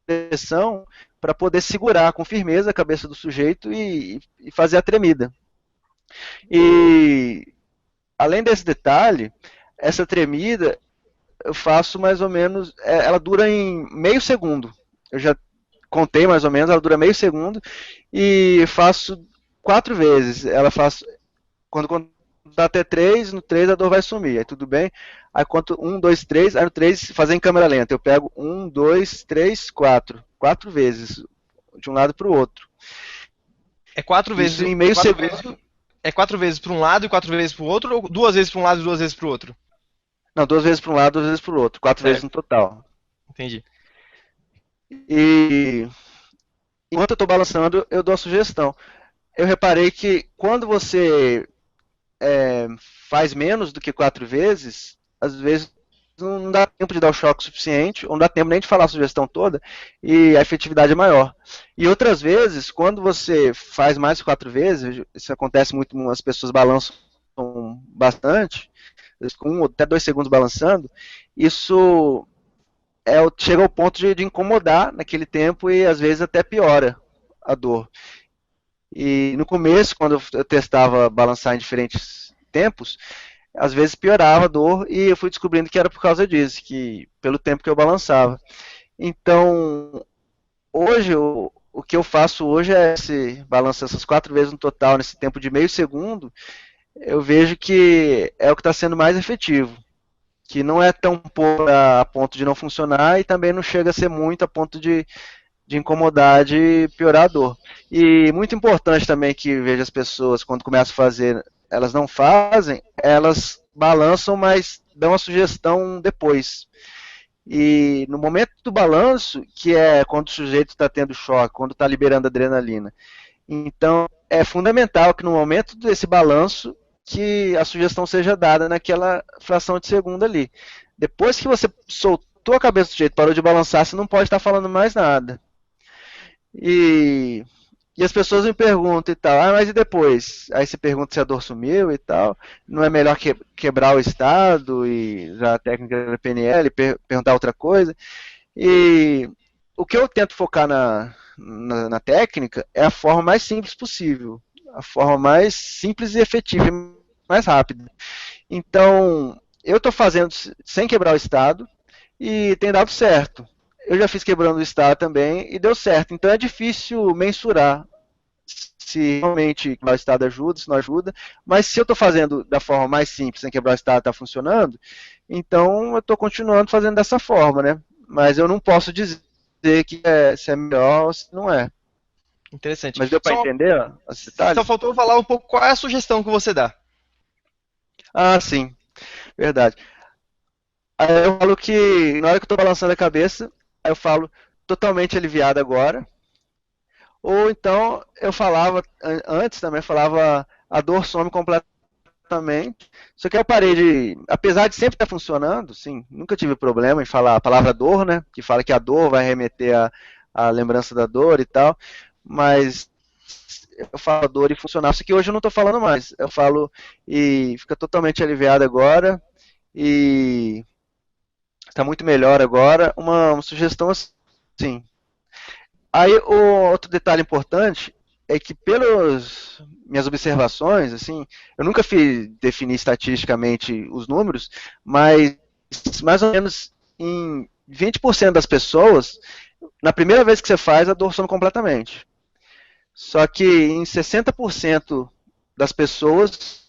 pressão para poder segurar com firmeza a cabeça do sujeito e fazer a tremida. E além desse detalhe, essa tremida eu faço mais ou menos, ela dura em meio segundo. Eu já contei mais ou menos, ela dura meio segundo e faço 4 vezes. Ela faz quando dá até 3, no 3 a dor vai sumir, aí tudo bem. Aí conto 1, 2, 3, aí no 3 fazer em câmera lenta. Eu pego 1, 2, 3, 4. 4 vezes, de um lado para o outro. É 4 vezes em meio segundo. É 4 vezes para um lado e 4 vezes para o outro, ou 2 vezes para um lado e 2 vezes para o outro? Não, 2 vezes para um lado, 2 vezes para o outro. 4 vezes no total. Entendi. E enquanto eu estou balançando, eu dou a sugestão. Eu reparei que quando você faz menos do que 4 vezes, às vezes não dá tempo de dar o choque suficiente, ou não dá tempo nem de falar a sugestão toda, e a efetividade é maior. E outras vezes, quando você faz mais de 4 vezes, isso acontece muito, as pessoas balançam bastante, com 1 até 2 segundos balançando, isso chega ao ponto de incomodar naquele tempo e às vezes até piora a dor. E no começo, quando eu testava balançar em diferentes tempos, às vezes piorava a dor e eu fui descobrindo que era por causa disso, que pelo tempo que eu balançava. Então, hoje, o que eu faço hoje é balançar essas 4 vezes no total, nesse tempo de meio segundo, eu vejo que é o que está sendo mais efetivo. que não é tão pouco a ponto de não funcionar e também não chega a ser muito a ponto de incomodar, de piorar a dor. E muito importante também que veja as pessoas, quando começam a fazer, elas não fazem, elas balançam, mas dão a sugestão depois. E no momento do balanço, que é quando o sujeito está tendo choque, quando está liberando adrenalina. Então, é fundamental que no momento desse balanço, que a sugestão seja dada naquela fração de segundo ali. Depois que você soltou a cabeça do sujeito, parou de balançar, você não pode estar falando mais nada. E, e as pessoas me perguntam e tal, mas e depois? Aí você pergunta se a dor sumiu e tal. Não é melhor quebrar o estado e já a técnica da PNL, perguntar outra coisa? E o que eu tento focar na técnica é a forma mais simples possível. A forma mais simples e efetiva e mais rápida. Então, eu estou fazendo sem quebrar o estado e tem dado certo. Eu já fiz quebrando o estado também e deu certo. Então é difícil mensurar se realmente quebrar o estado ajuda, se não ajuda. Mas se eu estou fazendo da forma mais simples, sem quebrar o estado, está funcionando, então eu estou continuando fazendo dessa forma, né? Mas eu não posso dizer que se é melhor ou se não é. Interessante. Mas deu para entender ó, os detalhes? Só faltou falar um pouco qual é a sugestão que você dá. Ah, sim. Verdade. Aí eu falo que na hora que eu estou balançando a cabeça, aí eu falo totalmente aliviado agora. Ou então eu falava, antes também falava, a dor some completamente. Só que eu parei de, apesar de sempre estar funcionando, sim, nunca tive problema em falar a palavra dor, né? Que fala que a dor vai remeter à lembrança da dor e tal. Mas eu falo dor e funcionar. Só que hoje eu não estou falando mais. Eu falo e fica totalmente aliviado agora. E está muito melhor agora. Uma sugestão assim. Aí o outro detalhe importante é que pelas minhas observações, assim, eu nunca fiz definir estatisticamente os números, mas mais ou menos em 20% das pessoas, na primeira vez que você faz, a dor some completamente. Só que em 60% das pessoas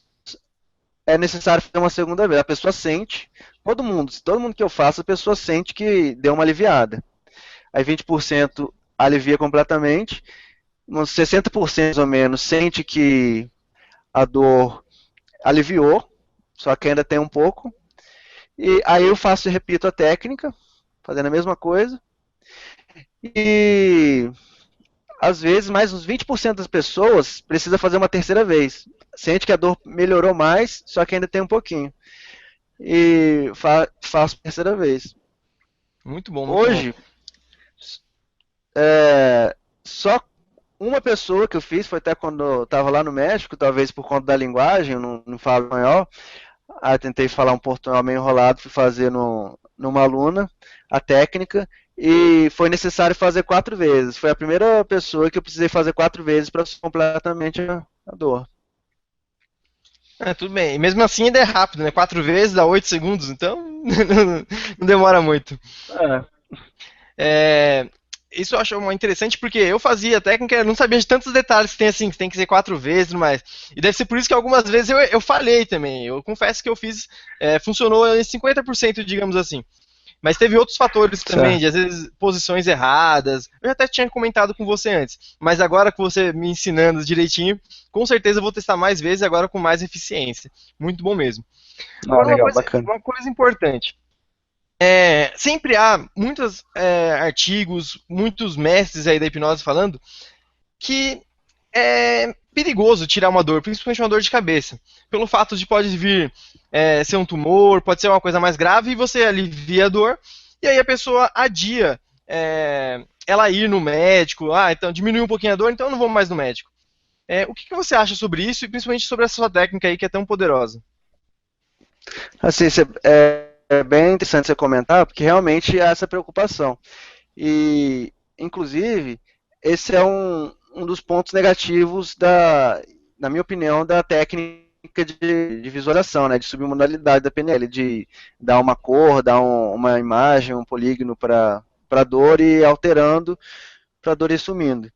é necessário fazer uma segunda vez. A pessoa sente, todo mundo que eu faço, a pessoa sente que deu uma aliviada. Aí 20% alivia completamente, uns 60% mais ou menos sente que a dor aliviou, só que ainda tem um pouco. E aí eu faço e repito a técnica, fazendo a mesma coisa. E às vezes mais uns 20% das pessoas precisa fazer uma terceira vez. Sente que a dor melhorou mais, só que ainda tem um pouquinho. E faço a terceira vez. Muito bom, muito Hoje, bom. Só uma pessoa que eu fiz, foi até quando eu estava lá no México, talvez por conta da linguagem, eu não falo espanhol. Aí eu tentei falar um portunhol meio enrolado, fui fazer numa aluna a técnica e foi necessário fazer 4 vezes. Foi a primeira pessoa que eu precisei fazer 4 vezes para completamente a dor. Tudo bem. E mesmo assim ainda é rápido, né? 4 vezes dá 8 segundos, então não demora muito. É, É, isso eu acho interessante porque eu fazia técnica, eu não sabia de tantos detalhes que tem assim, que tem que ser 4 vezes e tudo mais. E deve ser por isso que algumas vezes eu falhei também. Eu confesso que eu fiz, funcionou em 50%, digamos assim. Mas teve outros fatores também, certo. de às vezes posições erradas. Eu até tinha comentado com você antes, mas agora que você me ensinando direitinho, com certeza eu vou testar mais vezes e agora com mais eficiência. Muito bom mesmo. Ah, Agora legal, bacana. uma coisa importante. Sempre há muitos artigos, muitos mestres aí da hipnose falando que é perigoso tirar uma dor, principalmente uma dor de cabeça. Pelo fato de pode vir ser um tumor, pode ser uma coisa mais grave, e você alivia a dor, e aí a pessoa adia ela ir no médico, então diminui um pouquinho a dor, então eu não vou mais no médico. O que você acha sobre isso, e principalmente sobre essa sua técnica aí que é tão poderosa? Assim, é bem interessante você comentar, porque realmente há essa preocupação. E, inclusive, esse é um dos pontos negativos na minha opinião, da técnica de visualização, né, de submodalidade da PNL, de dar uma cor, dar uma imagem, um polígono para a dor e ir alterando para a dor ir sumindo.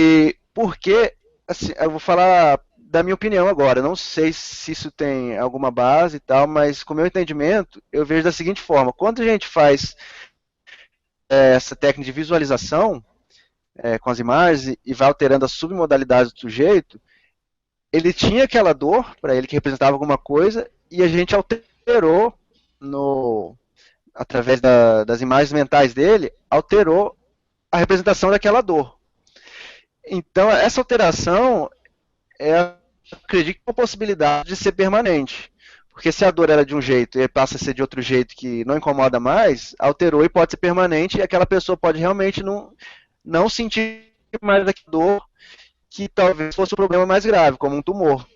E porque, assim, eu vou falar da minha opinião agora. Não sei se isso tem alguma base e tal, mas com o meu entendimento, eu vejo da seguinte forma: quando a gente faz essa técnica de visualização com as imagens e vai alterando as submodalidades do sujeito, ele tinha aquela dor para ele que representava alguma coisa e a gente alterou através das imagens mentais dele, alterou a representação daquela dor. Então, essa alteração acredito que é uma possibilidade de ser permanente. Porque se a dor era de um jeito e passa a ser de outro jeito que não incomoda mais, alterou e pode ser permanente, e aquela pessoa pode realmente não sentir mais aquela dor que talvez fosse um problema mais grave, como um tumor.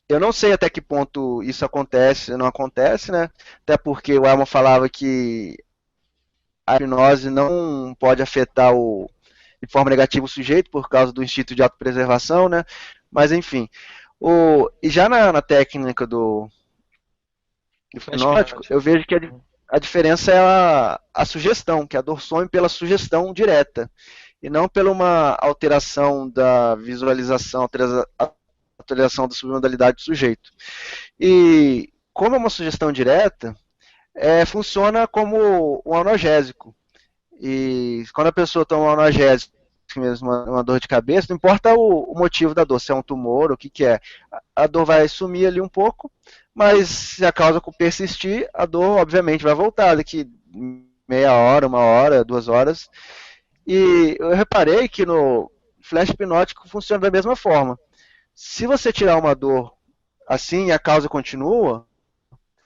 Eu não sei até que ponto isso acontece ou não acontece, né? Até porque o Arman falava que a hipnose não pode afetar de forma negativa o sujeito por causa do instinto de autopreservação, né? Mas enfim. E já na técnica do hipnótico, eu vejo que a diferença é a sugestão, que a dor some pela sugestão direta, e não pela uma alteração da visualização, alteração da submodalidade do sujeito. E como é uma sugestão direta, funciona como um analgésico. E quando a pessoa toma um analgésico, mesmo uma dor de cabeça, não importa o motivo da dor, se é um tumor, o que é, a dor vai sumir ali um pouco, mas se a causa persistir, a dor obviamente vai voltar daqui meia hora, 1 hora, 2 horas. E eu reparei que no flash hipnótico funciona da mesma forma. Se você tirar uma dor assim e a causa continua,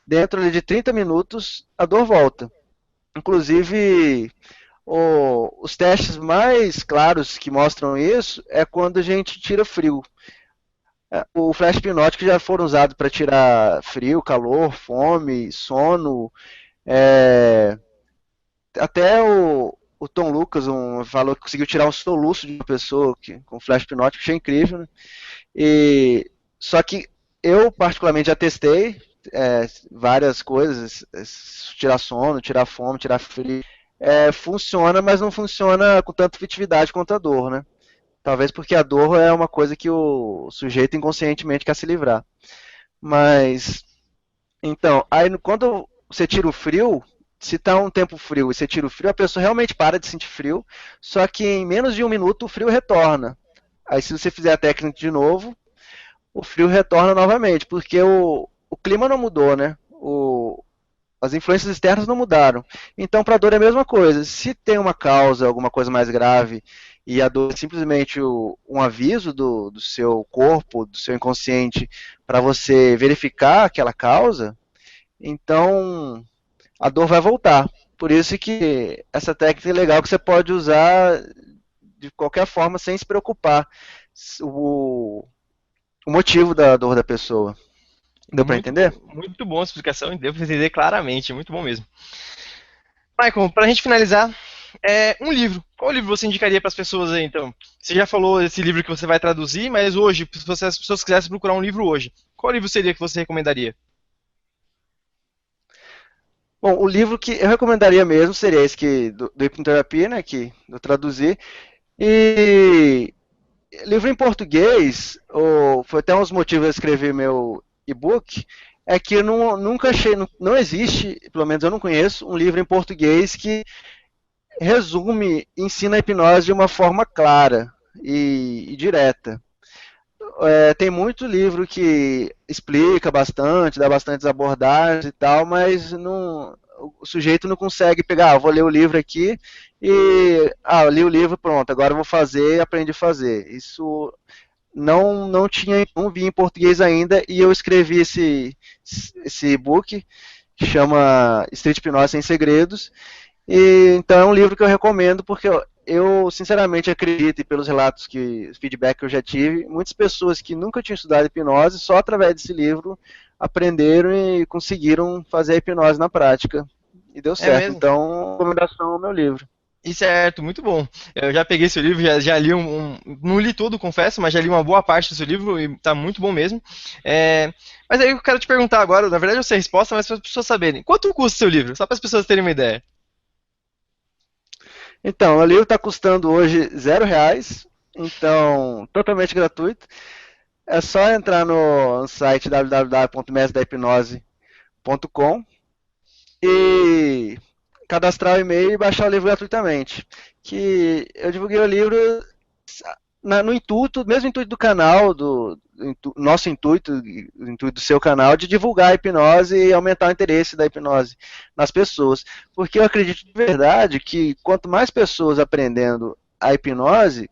dentro de 30 minutos a dor volta. Inclusive, os testes mais claros que mostram isso é quando a gente tira frio. O flash hipnótico já foram usados para tirar frio, calor, fome, sono. Até o Tom Lucas falou que conseguiu tirar um soluço de uma pessoa com flash hipnótico, achei incrível, né? Só que eu particularmente já testei várias coisas, tirar sono, tirar fome, tirar frio. Funciona, mas não funciona com tanta efetividade quanto a dor, né? Talvez porque a dor é uma coisa que o sujeito inconscientemente quer se livrar. Mas, então, aí quando você tira o frio, se está um tempo frio e você tira o frio, a pessoa realmente para de sentir frio, só que em menos de 1 minuto o frio retorna. Aí se você fizer a técnica de novo, o frio retorna novamente, porque o clima não mudou, né? As influências externas não mudaram. Então, para a dor é a mesma coisa. Se tem uma causa, alguma coisa mais grave, e a dor é simplesmente um aviso do seu corpo, do seu inconsciente, para você verificar aquela causa, então a dor vai voltar. Por isso que essa técnica é legal, que você pode usar de qualquer forma, sem se preocupar o motivo da dor da pessoa. Deu para entender? Muito bom a explicação, deu para entender claramente, muito bom mesmo. Michael, para a gente finalizar, um livro. Qual livro você indicaria para as pessoas aí, então? Você já falou esse livro que você vai traduzir, mas hoje, se as pessoas quisessem procurar um livro hoje, qual livro seria que você recomendaria? Bom, o livro que eu recomendaria mesmo seria esse do hipnoterapia, né, que eu traduzi. E livro em português, foi até um dos motivos de eu escrever meu e-book, é que eu nunca achei, não existe, pelo menos eu não conheço, um livro em português que resume, ensina a hipnose de uma forma clara e direta. Tem muito livro que explica bastante, dá bastantes abordagens e tal, mas o sujeito não consegue pegar, vou ler o livro aqui e, eu li o livro, pronto, agora eu vou fazer e aprendi a fazer. Isso não vi em português ainda, e eu escrevi esse e-book que chama Street Hipnose Sem Segredos. Então é um livro que eu recomendo, porque eu sinceramente acredito, e pelos relatos feedback que eu já tive, muitas pessoas que nunca tinham estudado hipnose, só através desse livro aprenderam e conseguiram fazer a hipnose na prática. E deu certo. Então, recomendação ao meu livro. E certo, muito bom. Eu já peguei seu livro, já li não li todo, confesso, mas já li uma boa parte do seu livro e tá muito bom mesmo. Mas aí eu quero te perguntar agora, na verdade eu sei a resposta, mas para as pessoas saberem, quanto custa o seu livro? Só para as pessoas terem uma ideia. Então, o livro está custando hoje R$0, então totalmente gratuito. É só entrar no site www.mesdahipnose.com e cadastrar o e-mail e baixar o livro gratuitamente. Que eu divulguei o livro no intuito, mesmo intuito do canal, nosso intuito, o intuito do seu canal, de divulgar a hipnose e aumentar o interesse da hipnose nas pessoas. Porque eu acredito de verdade que quanto mais pessoas aprendendo a hipnose,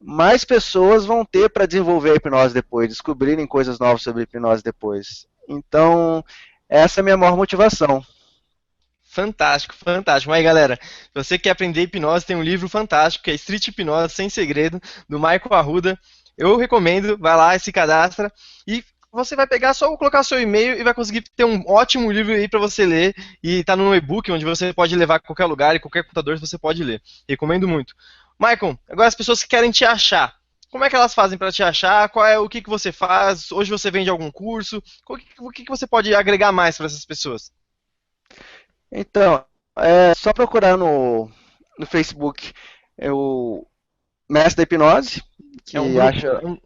mais pessoas vão ter para desenvolver a hipnose depois, descobrirem coisas novas sobre a hipnose depois. Então, essa é a minha maior motivação. Fantástico, fantástico. Aí, galera, se você quer aprender hipnose, tem um livro fantástico que é Street Hipnose Sem Segredo, do Michael Arruda. Eu recomendo, vai lá, se cadastra e você vai pegar, só colocar seu e-mail e vai conseguir ter um ótimo livro aí para você ler. E tá no e-book, onde você pode levar a qualquer lugar e qualquer computador você pode ler. Recomendo muito. Michael, agora as pessoas que querem te achar, como é que elas fazem para te achar? O que você faz? Hoje você vende algum curso? O que você pode agregar mais para essas pessoas? Então, é só procurar no Facebook o Mestre da Hipnose, É um que grupo.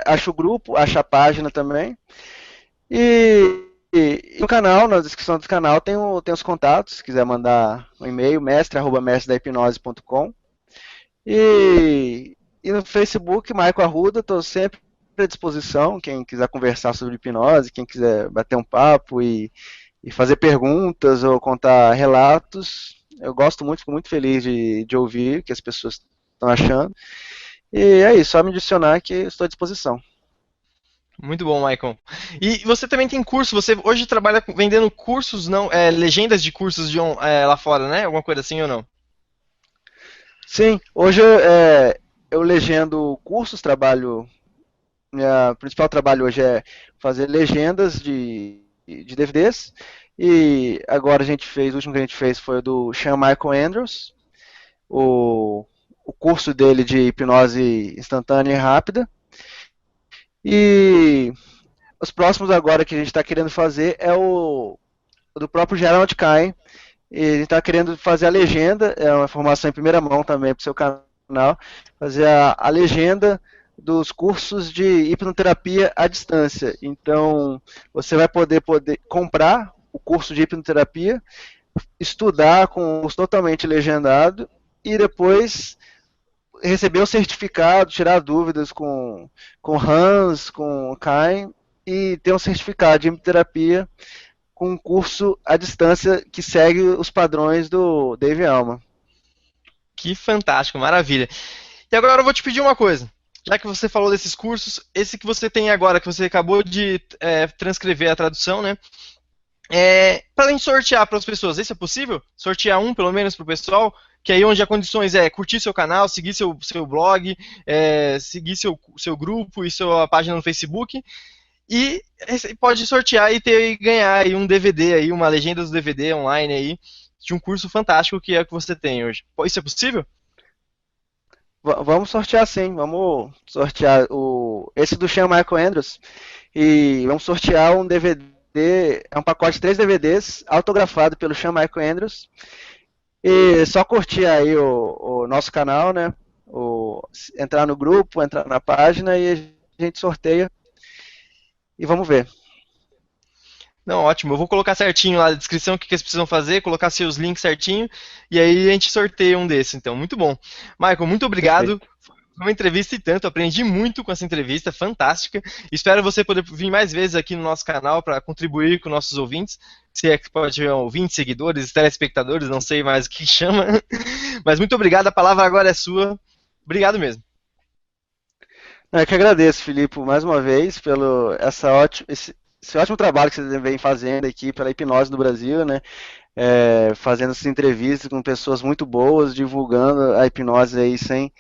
acha o grupo, acha a página também. E no canal, na descrição do canal, tem os contatos, se quiser mandar um e-mail, mestre@mestredahipnose.com. E no Facebook, Michael Arruda, estou sempre à disposição, quem quiser conversar sobre hipnose, quem quiser bater um papo e fazer perguntas ou contar relatos. Eu gosto muito, fico muito feliz de ouvir o que as pessoas estão achando. E é isso, só me adicionar que estou à disposição. Muito bom, Michael. E você também tem curso, você hoje trabalha vendendo cursos, não, legendas de cursos lá fora, né? Alguma coisa assim ou não? Sim, hoje eu legendo cursos, minha principal trabalho hoje é fazer legendas de DVDs. E agora o último que a gente fez foi o do Sean Michael Andrews, o curso dele de hipnose instantânea e rápida. E os próximos agora que a gente está querendo fazer é o do próprio Gerald Cain. Ele está querendo fazer a legenda, é uma informação em primeira mão também para o seu canal, fazer a legenda dos cursos de hipnoterapia à distância. Então, você vai poder comprar o curso de hipnoterapia, estudar com o curso totalmente legendado e depois receber o certificado, tirar dúvidas com Hans, com Kain e ter um certificado de hipnoterapia com um curso à distância que segue os padrões do Dave Alma. Que fantástico, maravilha. E agora eu vou te pedir uma coisa. Já que você falou desses cursos, esse que você tem agora, que você acabou de transcrever a tradução, né? Para a gente sortear para as pessoas, esse é possível? Sortear um, pelo menos, para o pessoal? Que aí onde as condições é curtir seu canal, seguir seu blog, seguir seu grupo e sua página no Facebook. E pode sortear e ganhar aí um DVD, aí, uma legenda do DVD online aí, de um curso fantástico que é o que você tem hoje. Isso é possível? Vamos sortear sim, vamos sortear esse do Sean Michael Andrews e vamos sortear um DVD, é um pacote de 3 DVDs autografado pelo Sean Michael Andrews. E só curtir aí o nosso canal, né? Entrar no grupo, entrar na página e a gente sorteia. E vamos ver. Não, ótimo. Eu vou colocar certinho lá na descrição o que eles precisam fazer, colocar seus links certinho, e aí a gente sorteia um desses. Então, muito bom. Michael, muito obrigado. Foi uma entrevista e tanto. Aprendi muito com essa entrevista, fantástica. Espero você poder vir mais vezes aqui no nosso canal para contribuir com nossos ouvintes. Se é que pode ter ouvintes, seguidores, telespectadores, não sei mais o que chama. Mas muito obrigado. A palavra agora é sua. Obrigado mesmo. Eu que agradeço, Filipe, mais uma vez, pelo esse ótimo trabalho que você vem fazendo aqui pela hipnose no Brasil, né? Fazendo essas entrevistas com pessoas muito boas, divulgando a hipnose aí sem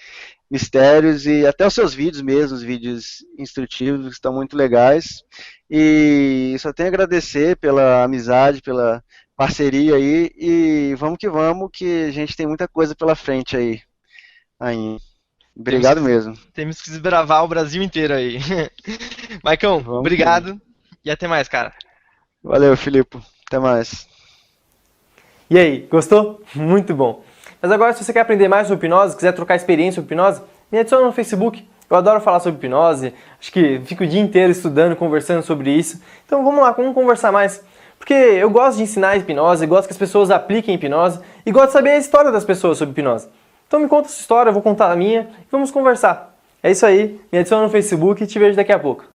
mistérios e até os seus vídeos mesmo, os vídeos instrutivos que estão muito legais. E só tenho a agradecer pela amizade, pela parceria aí e vamos, que a gente tem muita coisa pela frente aí ainda. Obrigado mesmo. Temos que desbravar o Brasil inteiro aí. Maicon, obrigado e até mais, cara. Valeu, Filipe. Até mais. E aí, gostou? Muito bom. Mas agora, se você quer aprender mais sobre hipnose, quiser trocar experiência sobre hipnose, me adiciona no Facebook. Eu adoro falar sobre hipnose, acho que fico o dia inteiro estudando, conversando sobre isso. Então vamos lá, vamos conversar mais. Porque eu gosto de ensinar hipnose, gosto que as pessoas apliquem hipnose e gosto de saber a história das pessoas sobre hipnose. Então me conta a sua história, eu vou contar a minha e vamos conversar. É isso aí, me adiciona no Facebook e te vejo daqui a pouco.